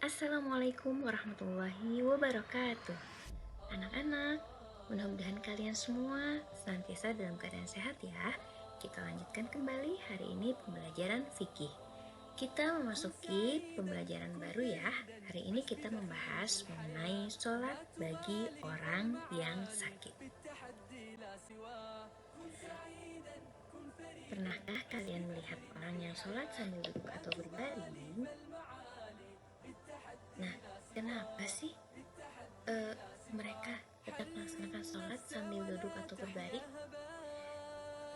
Assalamualaikum warahmatullahi wabarakatuh. Anak-anak, mudah-mudahan kalian semua senantiasa dalam keadaan sehat ya. Kita lanjutkan kembali hari ini pembelajaran fikih. Kita memasuki pembelajaran baru ya. Hari ini kita membahas mengenai sholat bagi orang yang sakit. Pernahkah kalian melihat orang yang sholat sambil duduk atau berbaring? Nah, kenapa sih mereka tetap melaksanakan sholat sambil duduk atau berbaring?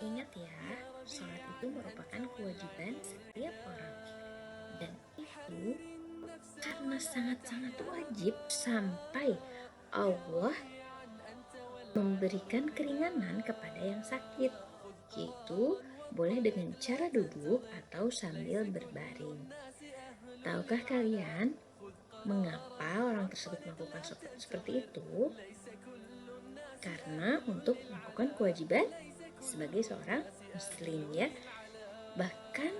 Ingat ya, sholat itu merupakan kewajiban setiap orang. Dan itu karena sangat-sangat wajib sampai Allah memberikan keringanan kepada yang sakit, yaitu boleh dengan cara duduk atau sambil berbaring. Tahukah kalian mengapa orang tersebut melakukan seperti itu? Karena untuk melakukan kewajiban sebagai seorang muslim ya. Bahkan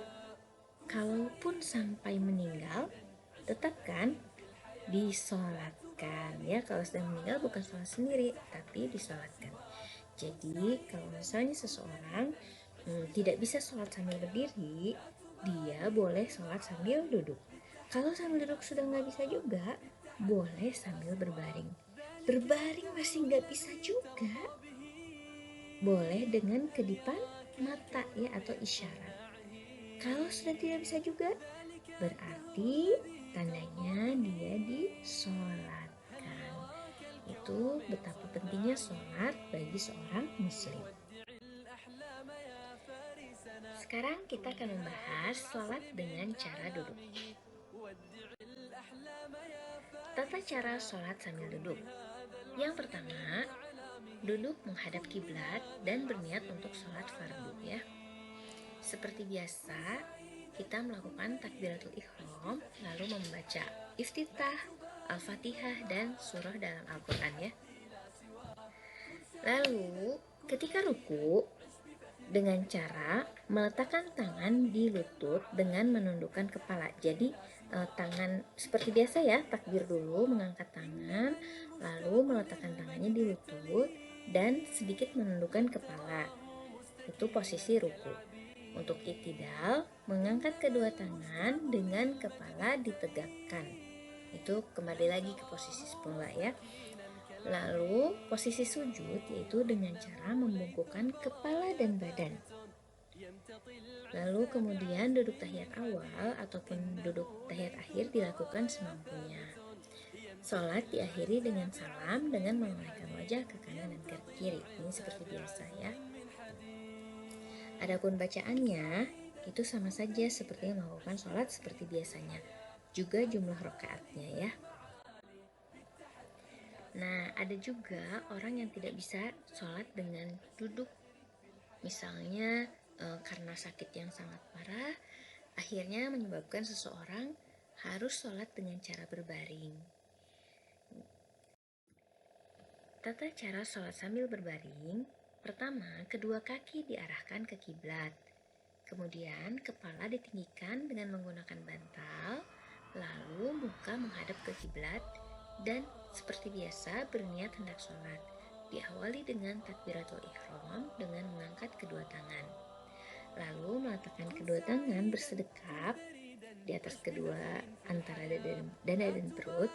kalaupun sampai meninggal, tetap kan disolatkan ya. Kalau sedang meninggal bukan sholat sendiri, tapi disolatkan. Jadi kalau misalnya seseorang tidak bisa sholat sambil berdiri, dia boleh sholat sambil duduk. Kalau sambil duduk sudah nggak bisa juga, boleh sambil berbaring. Berbaring masih nggak bisa juga, boleh dengan kedipan mata ya atau isyarat. Kalau sudah tidak bisa juga, berarti tandanya dia disolatkan. Itu betapa pentingnya sholat bagi seorang muslim. Sekarang kita akan membahas sholat dengan cara duduk. Tata cara sholat sambil duduk. Yang pertama, duduk menghadap kiblat dan berniat untuk sholat fardu ya. Seperti biasa, kita melakukan takbiratul ihram lalu membaca iftitah, al-fatihah dan surah dalam Al-Quran ya. Lalu ketika ruku, dengan cara meletakkan tangan di lutut dengan menundukkan kepala. Jadi tangan seperti biasa ya, takbir dulu mengangkat tangan, lalu meletakkan tangannya di lutut dan sedikit menundukkan kepala. Itu posisi ruku. Untuk i'tidal, mengangkat kedua tangan dengan kepala ditegakkan. Itu kembali lagi ke posisi semula ya. Lalu posisi sujud yaitu dengan cara membungkukkan kepala dan badan. Lalu kemudian duduk tahiyat awal ataupun duduk tahiyat akhir dilakukan semampunya. Sholat diakhiri dengan salam dengan menolehkan wajah ke kanan dan ke kiri. Ini seperti biasa ya. Adapun bacaannya itu sama saja seperti melakukan sholat seperti biasanya. Juga jumlah rakaatnya ya. Nah, ada juga orang yang tidak bisa sholat dengan duduk. Misalnya karena sakit yang sangat parah, akhirnya menyebabkan seseorang harus sholat dengan cara berbaring. Tata cara sholat sambil berbaring, pertama, kedua kaki diarahkan ke kiblat. Kemudian, kepala ditinggikan dengan menggunakan bantal, lalu muka menghadap ke kiblat, dan seperti biasa berniat hendak sholat. Diawali dengan takbiratul ihram dengan mengangkat kedua tangan. Lalu meletakkan kedua tangan bersedekap di atas kedua antara dada dan perut.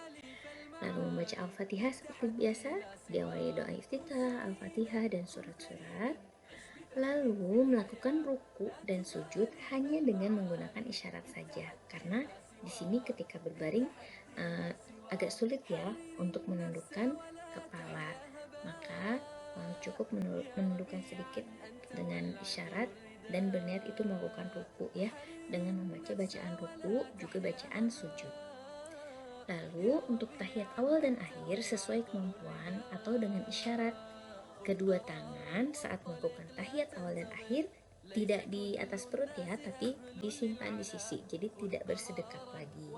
Lalu membaca Al-Fatihah seperti biasa, diawali doa iftitah, Al-Fatihah dan surat-surat. Lalu melakukan ruku dan sujud hanya dengan menggunakan isyarat saja, karena di sini ketika berbaring agak sulit ya untuk menundukkan kepala, maka cukup menundukkan sedikit dengan isyarat dan berniat itu melakukan ruku ya, dengan membaca bacaan ruku juga bacaan sujud. Lalu untuk tahiyat awal dan akhir sesuai kemampuan atau dengan isyarat. Kedua tangan saat melakukan tahiyat awal dan akhir tidak di atas perut ya, tapi disimpan di sisi, jadi tidak bersedekap lagi.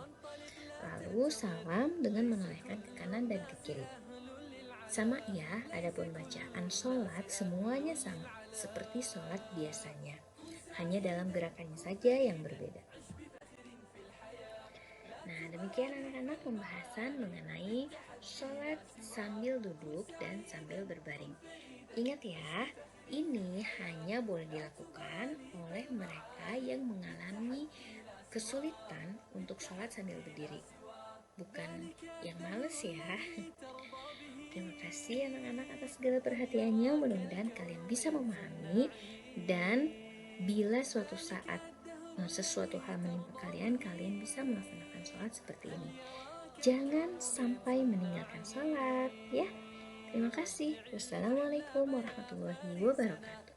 Lalu salam dengan menolehkan ke kanan dan ke kiri. Sama ya, adapun bacaan sholat semuanya sama seperti sholat biasanya, hanya dalam gerakannya saja yang berbeda. Nah, demikian anak-anak pembahasan mengenai sholat sambil duduk dan sambil berbaring. Ingat ya, ini hanya boleh dilakukan oleh mereka yang mengalami kesulitan untuk sholat sambil berdiri, bukan yang males ya. Terima kasih anak-anak atas segala perhatiannya. Mudah-mudahan kalian bisa memahami, dan bila suatu saat sesuatu hal menimpa kalian, kalian bisa melaksanakan sholat seperti ini. Jangan sampai meninggalkan sholat ya. Terima kasih. Wassalamualaikum warahmatullahi wabarakatuh.